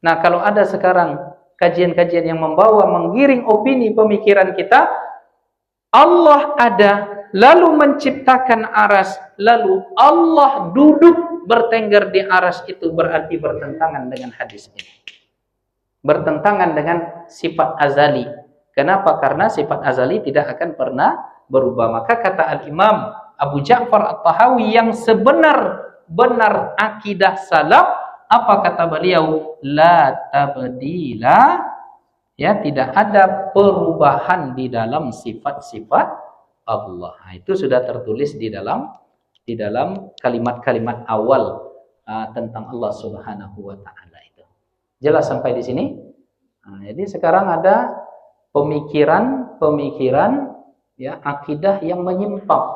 Nah, kalau ada sekarang kajian-kajian yang menggiring opini pemikiran kita, Allah ada, lalu menciptakan aras, lalu Allah duduk bertengger di aras, itu berarti bertentangan dengan hadis ini. Bertentangan dengan sifat azali. Kenapa? Karena sifat azali tidak akan pernah berubah. Maka kata Al-Imam Abu Ja'far At-Tahawi yang sebenar-benar akidah salaf, apa kata beliau? La tabdila, ya, tidak ada perubahan di dalam sifat-sifat Allah. Nah, itu sudah tertulis di dalam kalimat-kalimat awal tentang Allah Subhanahu wa taala itu. Jelas sampai di sini? Nah, jadi sekarang ada pemikiran ya, akidah yang menyimpang.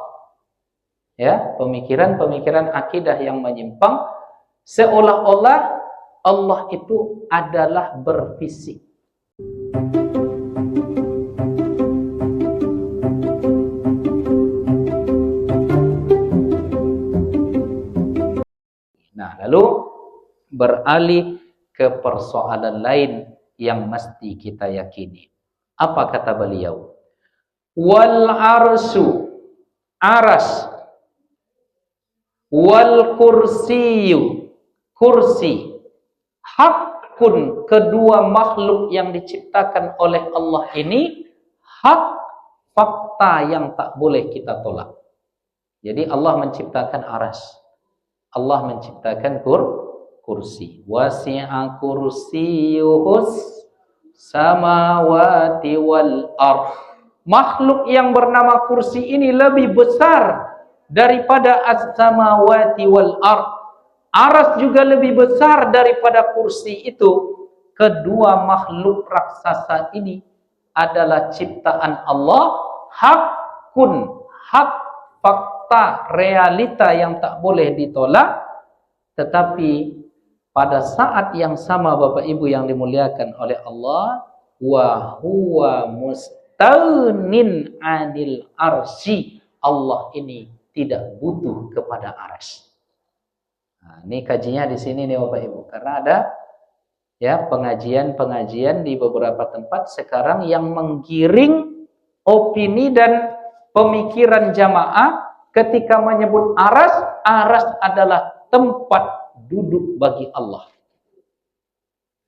Ya, pemikiran akidah yang menyimpang seolah-olah Allah itu adalah berfisik. Nah, lalu beralih ke persoalan lain yang mesti kita yakini. Apa kata beliau? Wal arsu, aras, wal kursiyu, kursi, hakun, kedua makhluk yang diciptakan oleh Allah ini hak, fakta yang tak boleh kita tolak. Jadi Allah menciptakan aras, Allah menciptakan kursi. Wasi'a kursiyuhus samawati wal ardh. Makhluk yang bernama kursi ini lebih besar daripada as-samawati wal ardh. Aras juga lebih besar daripada kursi itu. Kedua makhluk raksasa ini adalah ciptaan Allah, hakun, hak, fakta, realita yang tak boleh ditolak. Tetapi pada saat yang sama Bapak Ibu yang dimuliakan oleh Allah, wa huwa mustaunin 'anil arsy, Allah ini tidak butuh kepada aras. Nah, ini kajinya di sini nih Bapak Ibu, karena ada ya pengajian di beberapa tempat sekarang yang menggiring opini dan pemikiran jamaah ketika menyebut aras adalah tempat duduk bagi Allah.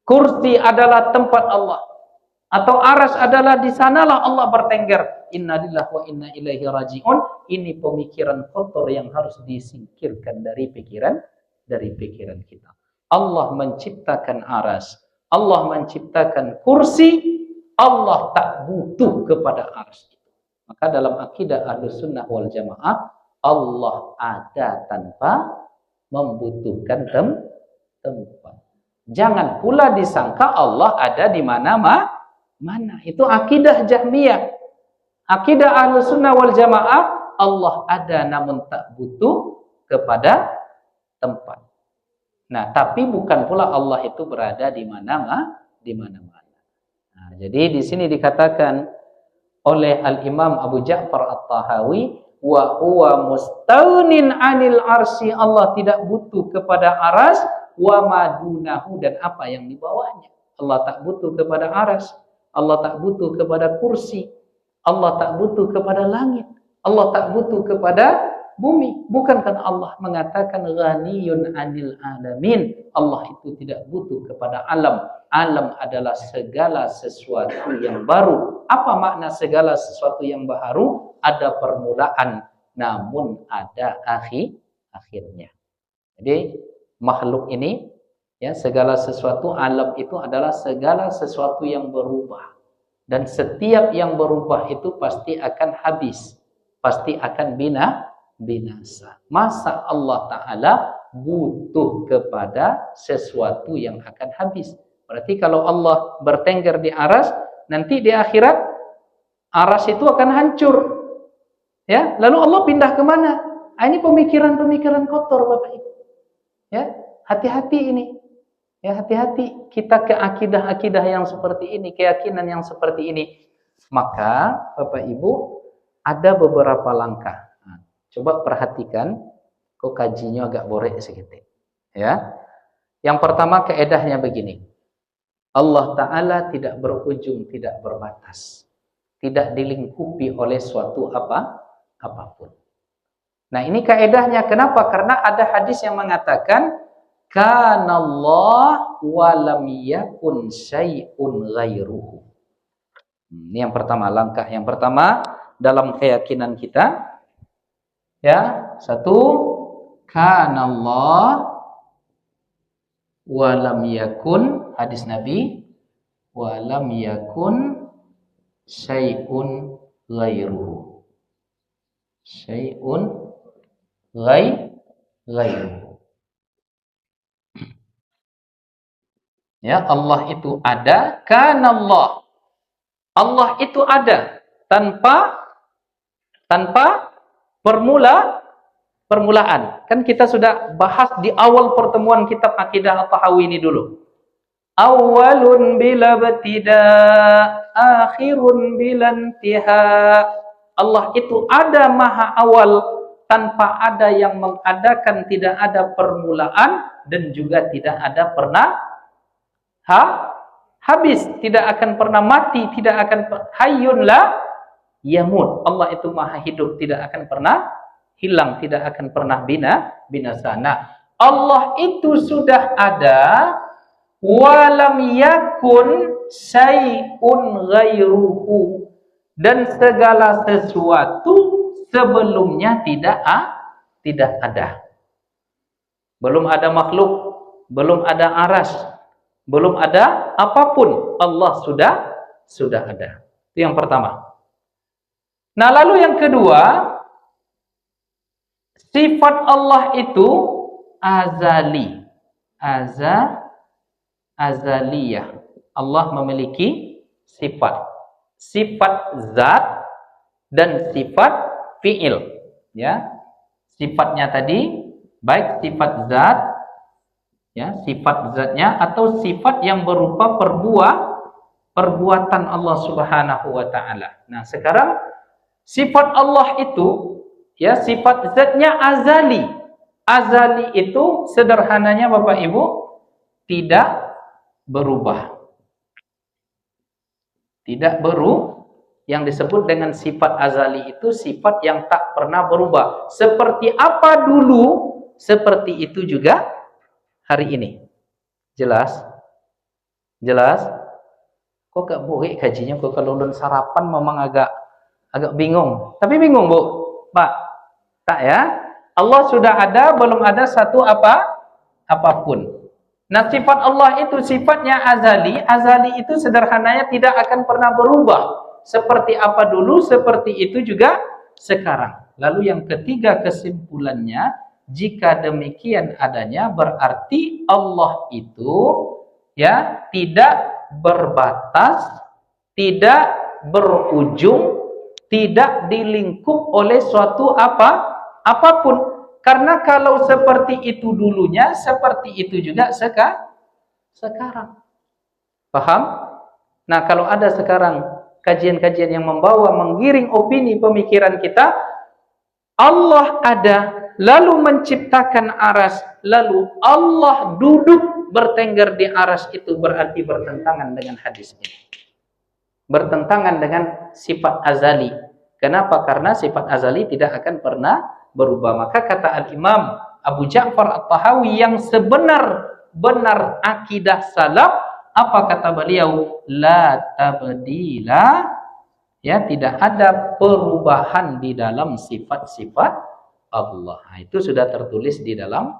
Kursi adalah tempat Allah. Atau aras adalah di sanalah Allah bertengger. Innalillahi wa inna ilaihi raji'un. Ini pemikiran kotor yang harus disingkirkan dari pikiran kita. Allah menciptakan aras, Allah menciptakan kursi, Allah tak butuh kepada aras itu. Maka dalam akidah Ahlussunnah wal Jamaah, Allah ada tanpa membutuhkan tempat. Jangan pula disangka Allah ada di mana. Itu akidah Jahmiyah. Akidah Ahlussunnah wal Jamaah, Allah ada namun tak butuh kepada tempat. Nah, tapi bukan pula Allah itu berada di mana-mana. Nah, jadi di sini dikatakan oleh Al-Imam Abu Ja'far At-Tahawi, wa huwa mustaunin 'anil arsy, Allah tidak butuh kepada aras, wa madunahu, dan apa yang di bawahnya. Allah tak butuh kepada aras, Allah tak butuh kepada kursi, Allah tak butuh kepada langit, Allah tak butuh kepada bumi. Bukankah Allah mengatakan ghaniyun 'anil alamin, Allah itu tidak butuh kepada alam. Alam adalah segala sesuatu yang baru. Apa makna segala sesuatu yang baru? Ada permulaan, namun ada akhirnya. Jadi makhluk ini, ya, segala sesuatu, alam itu adalah segala sesuatu yang berubah. Dan setiap yang berubah itu pasti akan habis, pasti akan binasa. Masa Allah Ta'ala butuh kepada sesuatu yang akan habis? Berarti kalau Allah bertengger di aras, nanti di akhirat aras itu akan hancur. Ya, lalu Allah pindah ke mana? Ini pemikiran-pemikiran kotor Bapak Ibu. Ya, hati-hati ini. Ya, hati-hati kita ke akidah-akidah yang seperti ini, keyakinan yang seperti ini. Maka Bapak Ibu ada beberapa langkah. Nah, coba perhatikan, kok kajinya agak borek sedikit. Ya. Yang pertama kaedahnya begini. Allah Ta'ala tidak berujung, tidak berbatas. Tidak dilingkupi oleh suatu apapun. Nah, ini kaedahnya. Kenapa? Karena ada hadis yang mengatakan kanallah wa lam yakun syai'un ghairuhu. Ini yang pertama, langkah yang pertama dalam keyakinan kita. Ya, satu, kanallah wa lam yakun, hadis Nabi, wa lam yakun syai'un ghairuhu. Syai'un ghairuhu. Ya, Allah itu ada, kanallah. Allah itu ada tanpa permulaan. Kan kita sudah bahas di awal pertemuan kitab Aqidah At-Tahawi ini dulu. Awalun bila btida, akhirun bila intiha. Allah itu ada, maha awal, tanpa ada yang mengadakan, tidak ada permulaan, dan juga tidak ada pernah habis, tidak akan pernah mati, tidak akan hayyun la yamut. Allah itu maha hidup, tidak akan pernah hilang, tidak akan pernah binasa. Nah, Allah itu sudah ada, walam yakun syai'un ghairuhu, dan segala sesuatu sebelumnya tidak ada. Belum ada makhluk, belum ada aras, belum ada apapun, Allah sudah ada. Itu yang pertama. Nah, lalu yang kedua, sifat Allah itu azali. Azaliyah. Allah memiliki sifat. Sifat zat dan sifat fi'il. Ya. Sifatnya tadi baik sifat zat, ya, sifat zatnya, atau sifat yang berupa perbuatan Allah Subhanahu wa taala. Nah, sekarang sifat Allah itu, ya, sifat zatnya azali. Azali itu sederhananya Bapak Ibu tidak berubah. Tidak yang disebut dengan sifat azali itu sifat yang tak pernah berubah. Seperti apa dulu, seperti itu juga hari ini. Jelas? Jelas? Kok gak boleh kajinya? Kok kalau ulun sarapan memang agak bingung. Tapi bingung, Bu. Pak. Tak ya? Allah sudah ada, belum ada satu apapun. Nah, sifat Allah itu sifatnya azali. Azali itu sederhananya tidak akan pernah berubah. Seperti apa dulu, seperti itu juga sekarang. Lalu yang ketiga kesimpulannya, jika demikian adanya, berarti Allah itu, ya, tidak berbatas, tidak berujung, tidak dilingkup oleh suatu apapun. Karena kalau seperti itu dulunya, seperti itu juga sekarang. Paham? Nah, kalau ada sekarang kajian-kajian yang menggiring opini pemikiran kita, Allah ada, lalu menciptakan aras, lalu Allah duduk bertengger di aras, itu berarti bertentangan dengan hadis ini. Bertentangan dengan sifat azali. Kenapa? Karena sifat azali tidak akan pernah berubah. Maka kata Al-Imam Abu Ja'far At-Tahawi yang sebenar-benar akidah salaf, apa kata beliau? La tabdila, ya, tidak ada perubahan di dalam sifat-sifat Allah. Nah, itu sudah tertulis di dalam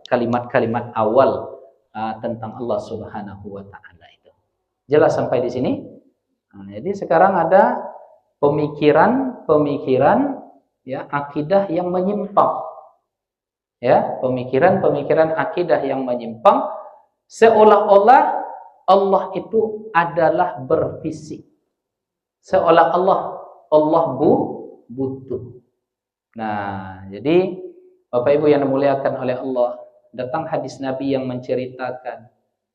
kalimat-kalimat awal tentang Allah Subhanahu wa taala itu. Jelas sampai di sini? Nah, jadi sekarang ada pemikiran, ya, akidah yang menyimpang. Ya, pemikiran akidah yang menyimpang, seolah-olah Allah itu adalah berfisik. Seolah Allah butuh. Nah, jadi Bapak Ibu yang dimuliakan oleh Allah, datang hadis Nabi yang menceritakan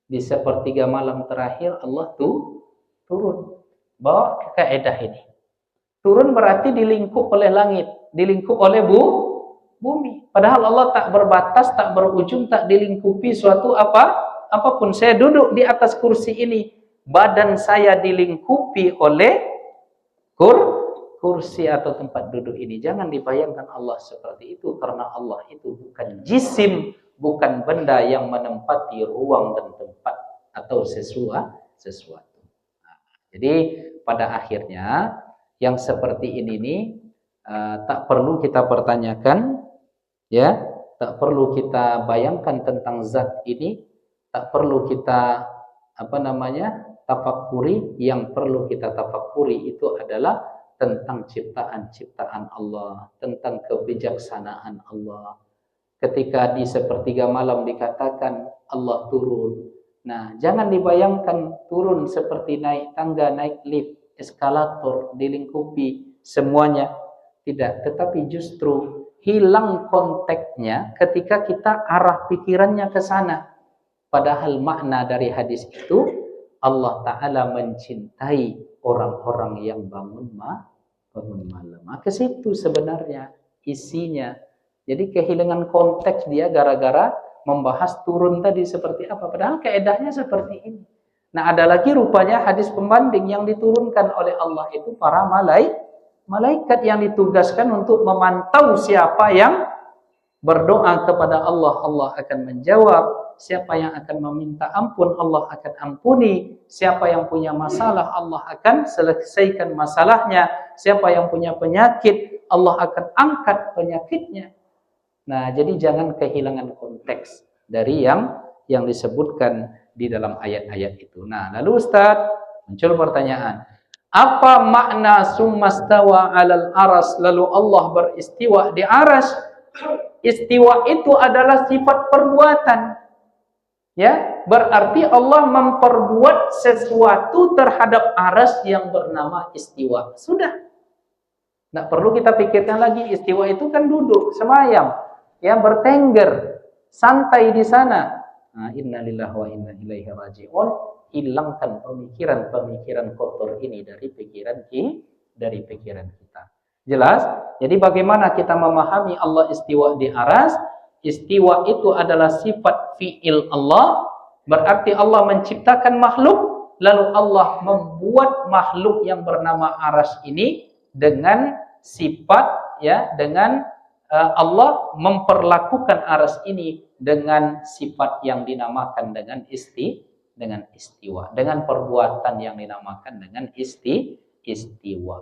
di sepertiga malam terakhir Allah turun. Bawa ke kaidah ini. Turun berarti dilingkup oleh langit, dilingkup oleh bumi. Padahal Allah tak berbatas, tak berujung, tak dilingkupi suatu apapun, saya duduk di atas kursi ini, badan saya dilingkupi oleh kursi atau tempat duduk ini. Jangan dibayangkan Allah seperti itu, karena Allah itu bukan jisim, bukan benda yang menempati ruang dan tempat atau sesuatu. Nah, jadi pada akhirnya yang seperti ini nih tak perlu kita pertanyakan, ya, tak perlu kita bayangkan tentang zat ini, tak perlu kita tafakuri. Yang perlu kita tafakuri itu adalah tentang ciptaan-ciptaan Allah, tentang kebijaksanaan Allah. Ketika di sepertiga malam dikatakan Allah turun. Nah, jangan dibayangkan turun seperti naik tangga, naik lift, eskalator, dilingkupi semuanya. Tidak, tetapi justru hilang konteksnya ketika kita arah pikirannya ke sana. Padahal makna dari hadis itu, Allah Ta'ala mencintai orang-orang yang bangun malam. Ke situ sebenarnya isinya. Jadi kehilangan konteks dia gara-gara membahas turun tadi seperti apa. Padahal kaedahnya seperti ini. Nah, ada lagi rupanya hadis pembanding yang diturunkan oleh Allah itu para malaikat yang ditugaskan untuk memantau siapa yang berdoa kepada Allah, Allah akan menjawab. Siapa yang akan meminta ampun, Allah akan ampuni. Siapa yang punya masalah, Allah akan selesaikan masalahnya. Siapa yang punya penyakit, Allah akan angkat penyakitnya. Nah, jadi jangan kehilangan konteks dari yang disebutkan di dalam ayat-ayat itu. Nah, lalu Ustaz, muncul pertanyaan. Apa makna summastawa 'alal aras, lalu Allah beristiwa di aras? Istiwa itu adalah sifat perbuatan. Ya, berarti Allah memperbuat sesuatu terhadap aras yang bernama istiwa. Sudah. Tidak perlu kita pikirkan lagi. Istiwa itu kan duduk, semayam, ya, bertengger, santai di sana. Nah, innalillahi wa inna ilaihi raji'un. Hilangkan pemikiran-pemikiran kotor ini dari pikiran kita. Jelas? Jadi bagaimana kita memahami Allah istiwa di aras? Istiwa itu adalah sifat fi'il Allah. Berarti Allah menciptakan makhluk, lalu Allah membuat makhluk yang bernama aras ini dengan sifat, ya, dengan Allah memperlakukan aras ini dengan sifat yang dinamakan dengan istiwa, dengan perbuatan yang dinamakan dengan istiwa.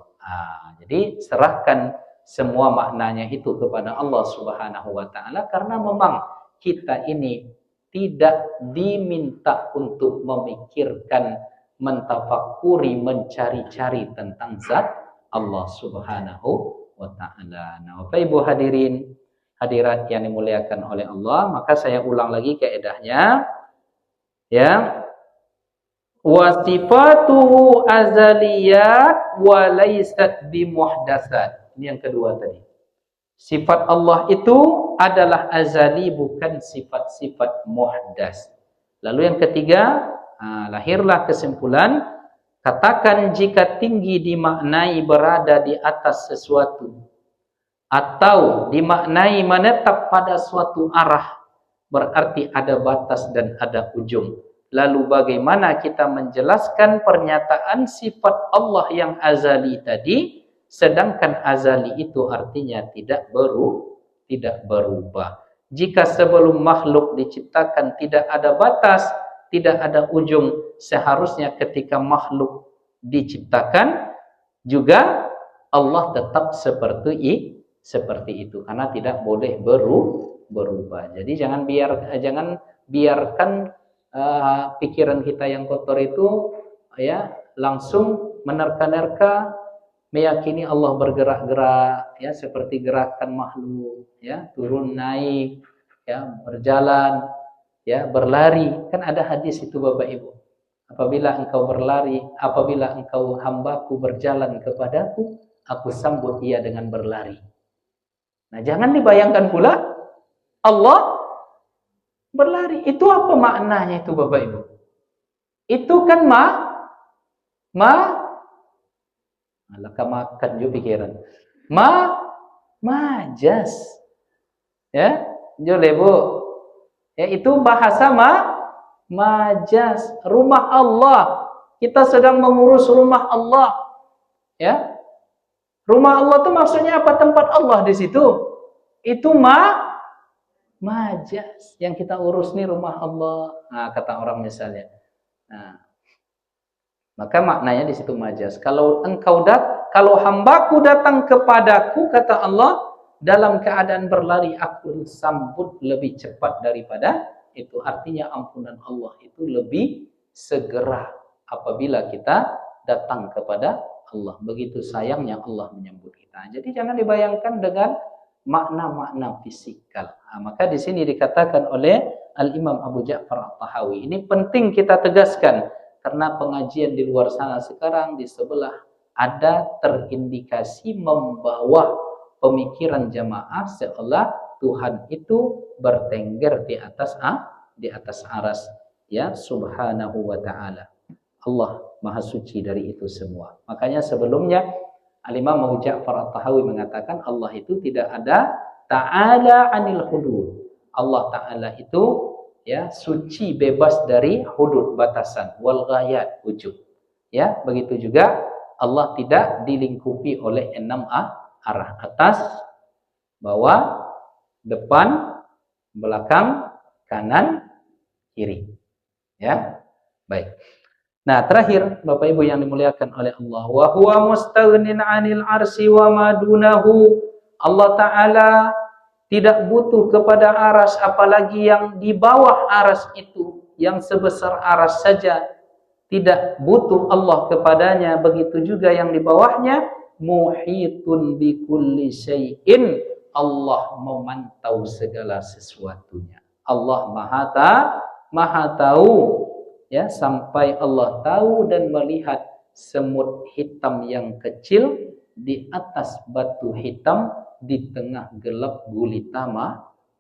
Jadi serahkan semua maknanya itu kepada Allah Subhanahu wa taala, karena memang kita ini tidak diminta untuk memikirkan, mentafakuri, mencari-cari tentang zat Allah Subhanahu wa taala. Nah, Bapak Ibu hadirin, hadirat yang dimuliakan oleh Allah, maka saya ulang lagi kaedahnya, ya. Wa sifatuhu azaliyat wa laysat bimuhdatsat. Ini yang kedua tadi. Sifat Allah itu adalah azali, bukan sifat-sifat muhdas. Lalu yang ketiga, lahirlah kesimpulan, katakan jika tinggi dimaknai berada di atas sesuatu, atau dimaknai menetap pada suatu arah, berarti ada batas dan ada ujung. Lalu bagaimana kita menjelaskan pernyataan sifat Allah yang azali tadi, sedangkan azali itu artinya tidak berubah. Jika sebelum makhluk diciptakan tidak ada batas, tidak ada ujung, seharusnya ketika makhluk diciptakan juga Allah tetap seperti itu, karena tidak boleh berubah. Jadi jangan biarkan pikiran kita yang kotor itu, ya, langsung menerka-nerka meyakini Allah bergerak-gerak, ya, seperti gerakan makhluk, ya, turun naik, ya, berjalan, ya, berlari. Kan ada hadis itu Bapak Ibu. Apabila engkau berlari, apabila engkau hambaku berjalan kepadaku, aku sambut ia dengan berlari. Nah, jangan dibayangkan pula Allah berlari. Itu apa maknanya itu Bapak Ibu? Itu kan makan juga pikiran. Majas. Ya, jole Bu. Ya, itu bahasa Majas, rumah Allah. Kita sedang mengurus rumah Allah. Ya. Rumah Allah itu maksudnya apa? Tempat Allah di situ. Itu majas. Yang kita urus nih rumah Allah. Nah, kata orang misalnya. Nah, maka maknanya di situ majas. Kalau hambaku datang kepadaku, kata Allah, dalam keadaan berlari, aku sambut lebih cepat daripada itu. Artinya ampunan Allah itu lebih segera apabila kita datang kepada Allah. Begitu sayangnya Allah menyambut kita. Jadi jangan dibayangkan dengan makna-makna fisikal. Nah, maka di sini dikatakan oleh Al-Imam Abu Ja'far At-Tahawi. Ini penting kita tegaskan. Karena pengajian di luar sana sekarang di sebelah ada terindikasi membawa pemikiran jamaah seolah Tuhan itu bertengger di atas aras, ya, subhanahu wa ta'ala. Allah maha suci dari itu semua. Makanya sebelumnya Al-Imam Abu Ja'far At-Tahawi mengatakan Allah itu tidak ada ta'ala anil hudud. Allah Ta'ala itu, ya, suci, bebas dari hudud, batasan, wal ghayat, ujub. Ya, begitu juga Allah tidak dilingkupi oleh 6 arah, atas, bawah, depan, belakang, kanan, kiri. Ya. Baik. Nah, terakhir Bapak Ibu yang dimuliakan oleh Allah, wa huwa mustaghnin 'anil 'arsy wa ma dunahu. Allah Ta'ala tidak butuh kepada aras, apalagi yang di bawah aras itu, yang sebesar aras saja tidak butuh Allah kepadanya. Begitu juga yang di bawahnya, muhitun bikulli syai'in. Allah memantau segala sesuatunya. Allah maha tahu, ya, sampai Allah tahu dan melihat semut hitam yang kecil di atas batu hitam di tengah gelap gulita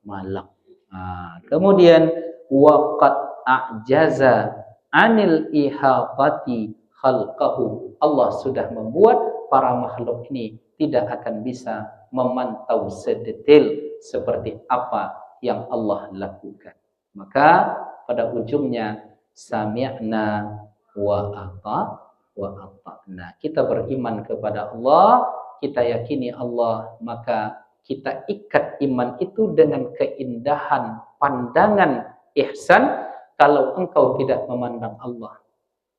malam. Nah, kemudian waqad a'jaza anil ihafati khalqahu. Allah sudah membuat para makhluk ini tidak akan bisa memantau sedetail seperti apa yang Allah lakukan. Maka pada ujungnya sami'na wa ata'na. Kita beriman kepada Allah, kita yakini Allah, maka kita ikat iman itu dengan keindahan pandangan ihsan. Kalau engkau tidak memandang Allah,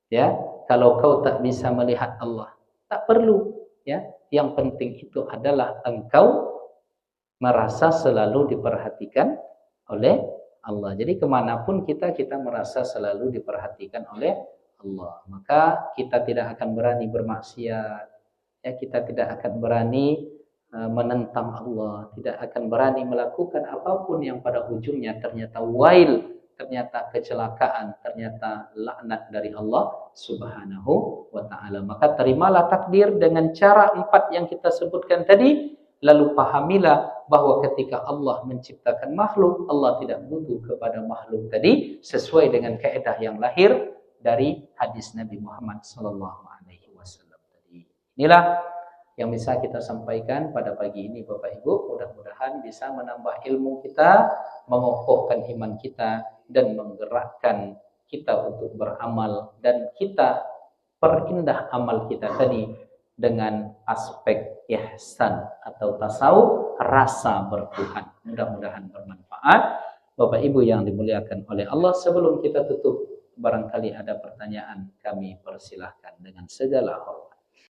ya, kalau kau tak bisa melihat Allah, tak perlu, ya. Yang penting itu adalah engkau merasa selalu diperhatikan oleh Allah. Jadi kemanapun kita merasa selalu diperhatikan oleh Allah. Maka kita tidak akan berani bermaksiat, ya, kita tidak akan berani menentang Allah, tidak akan berani melakukan apapun yang pada ujungnya ternyata wail, ternyata kecelakaan, ternyata laknat dari Allah Subhanahu wa ta'ala. Maka terimalah takdir dengan cara 4 yang kita sebutkan tadi. Lalu pahamilah bahwa ketika Allah menciptakan makhluk, Allah tidak butuh kepada makhluk tadi, sesuai dengan kaidah yang lahir dari hadis Nabi Muhammad SAW tadi. Inilah yang bisa kita sampaikan pada pagi ini Bapak Ibu. Mudah-mudahan bisa menambah ilmu kita, mengokohkan iman kita, dan menggerakkan kita untuk beramal, dan kita perindah amal kita tadi dengan aspek ihsan atau tasawuf, rasa bertuhan. Mudah-mudahan bermanfaat. Bapak Ibu yang dimuliakan oleh Allah, sebelum kita tutup, barangkali ada pertanyaan, kami persilahkan dengan segala hormat.